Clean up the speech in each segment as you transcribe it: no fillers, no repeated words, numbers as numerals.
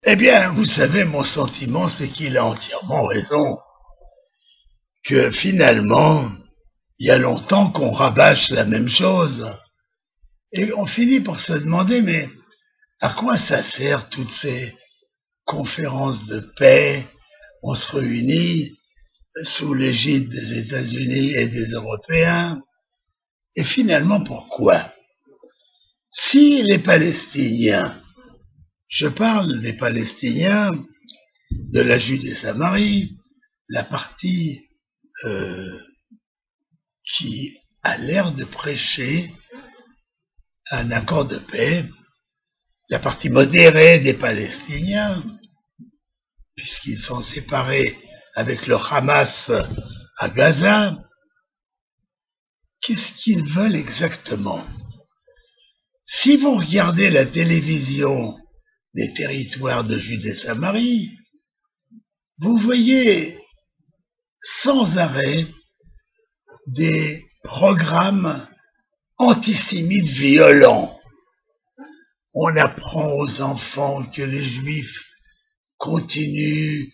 Eh bien, vous savez, mon sentiment, c'est qu'il a entièrement raison. Que finalement, il y a longtemps qu'on rabâche la même chose. Et on finit par se demander, mais à quoi ça sert toutes ces conférences de paix? On se réunit sous l'égide des États-Unis et des Européens. Et finalement, pourquoi? Si les Palestiniens, je parle des Palestiniens de la Judée-Samarie, la partie qui a l'air de prêcher un accord de paix, la partie modérée des Palestiniens, puisqu'ils sont séparés avec le Hamas à Gaza, qu'est-ce qu'ils veulent exactement? Si vous regardez la télévision des territoires de Judée-Samarie, vous voyez sans arrêt des programmes antisémites violents. On apprend aux enfants que les Juifs continuent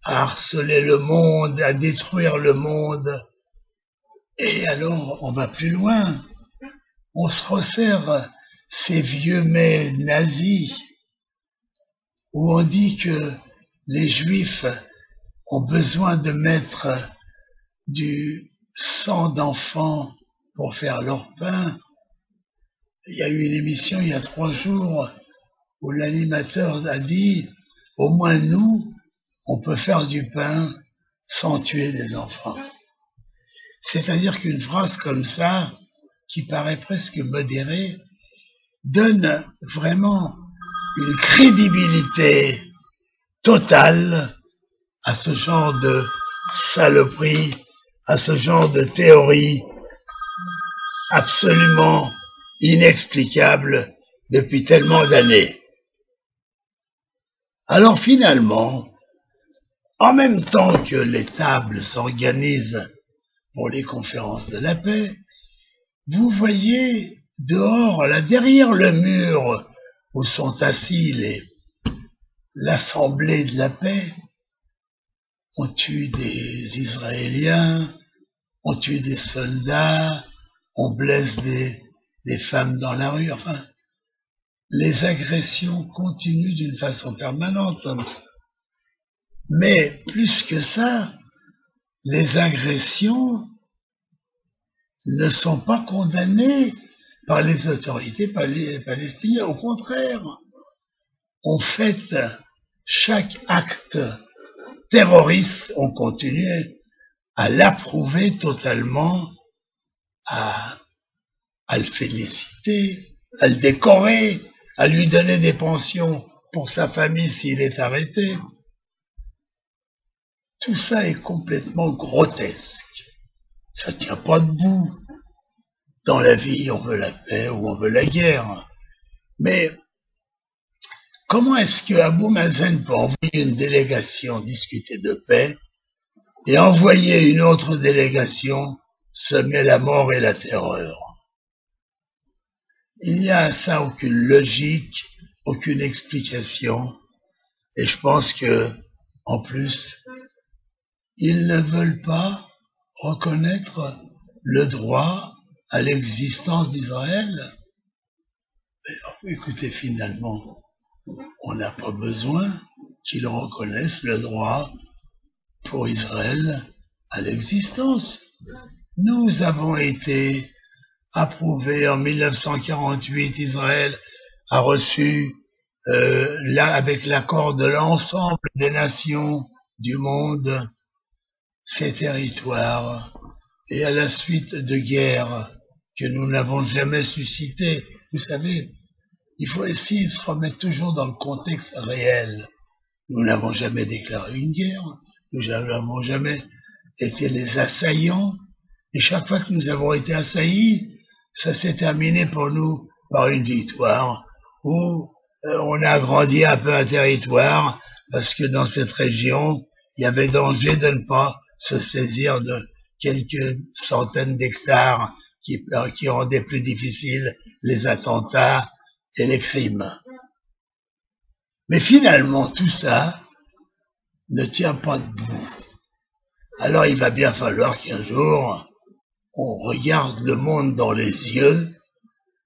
à harceler le monde, à détruire le monde. Et alors, on va plus loin. On se resserre ces vieux mets nazis où on dit que les Juifs ont besoin de mettre du sang d'enfants pour faire leur pain. Il y a eu une émission il y a 3 jours où l'animateur a dit « Au moins nous, on peut faire du pain sans tuer des enfants ». C'est-à-dire qu'une phrase comme ça, qui paraît presque modérée, donne vraiment une crédibilité totale à ce genre de saloperie, à ce genre de théorie absolument inexplicable depuis tellement d'années. Alors finalement, en même temps que les tables s'organisent pour les conférences de la paix, vous voyez dehors, là derrière le mur où sont assis l'Assemblée de la paix, on tue des Israéliens, on tue des soldats, on blesse des femmes dans la rue, enfin, les agressions continuent d'une façon permanente. Mais plus que ça, les agressions ne sont pas condamnées par les autorités palestiniennes. Au contraire, on fête chaque acte terroriste, on continue à l'approuver totalement, à le féliciter, à le décorer, à lui donner des pensions pour sa famille s'il est arrêté. Tout ça est complètement grotesque. Ça ne tient pas debout. Dans la vie, on veut la paix ou on veut la guerre. Mais comment est-ce que Abou Mazen peut envoyer une délégation discuter de paix et envoyer une autre délégation semer la mort et la terreur? Il n'y a à ça aucune logique, aucune explication. Et je pense que, en plus, ils ne veulent pas reconnaître le droit à l'existence d'Israël. Écoutez, finalement, on n'a pas besoin qu'ils reconnaissent le droit pour Israël à l'existence. Nous avons été approuvés en 1948, Israël a reçu, avec l'accord de l'ensemble des nations du monde, ces territoires, et à la suite de guerres que nous n'avons jamais suscitées. Vous savez, il faut essayer de se remettre toujours dans le contexte réel. Nous n'avons jamais déclaré une guerre, nous n'avons jamais été les assaillants, et chaque fois que nous avons été assaillis, ça s'est terminé pour nous par une victoire, où on a agrandi un peu un territoire, parce que dans cette région, il y avait danger de ne pas se saisir de quelques centaines d'hectares qui rendaient plus difficiles les attentats et les crimes. Mais finalement, tout ça ne tient pas debout. Alors il va bien falloir qu'un jour, on regarde le monde dans les yeux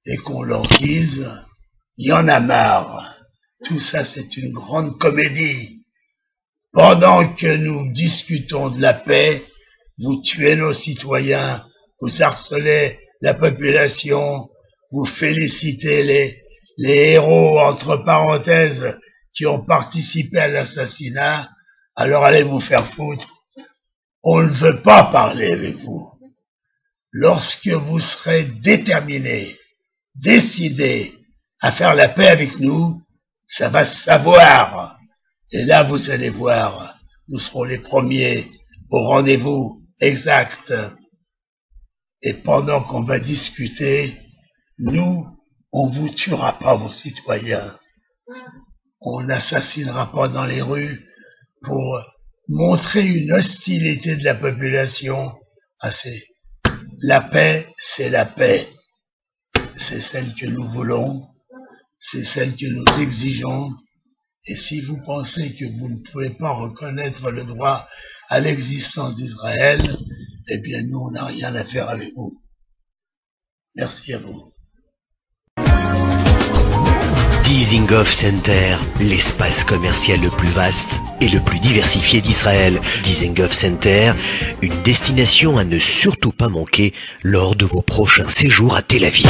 et qu'on leur dise « Il y en a marre. Tout ça, c'est une grande comédie. Pendant que nous discutons de la paix, vous tuez nos citoyens, vous harcelez la population, vous félicitez les héros, entre parenthèses, qui ont participé à l'assassinat, alors allez vous faire foutre. On ne veut pas parler avec vous. Lorsque vous serez déterminés, décidés à faire la paix avec nous, ça va se savoir. Et là, vous allez voir, nous serons les premiers au rendez-vous exact. Et pendant qu'on va discuter, nous, on vous tuera pas, vos citoyens. On n'assassinera pas dans les rues pour montrer une hostilité de la population. La paix, c'est la paix. C'est celle que nous voulons, c'est celle que nous exigeons. Et si vous pensez que vous ne pouvez pas reconnaître le droit à l'existence d'Israël, eh bien nous, on n'a rien à faire avec vous. Merci à vous. Dizengoff Center, l'espace commercial le plus vaste et le plus diversifié d'Israël. Dizengoff Center, une destination à ne surtout pas manquer lors de vos prochains séjours à Tel Aviv.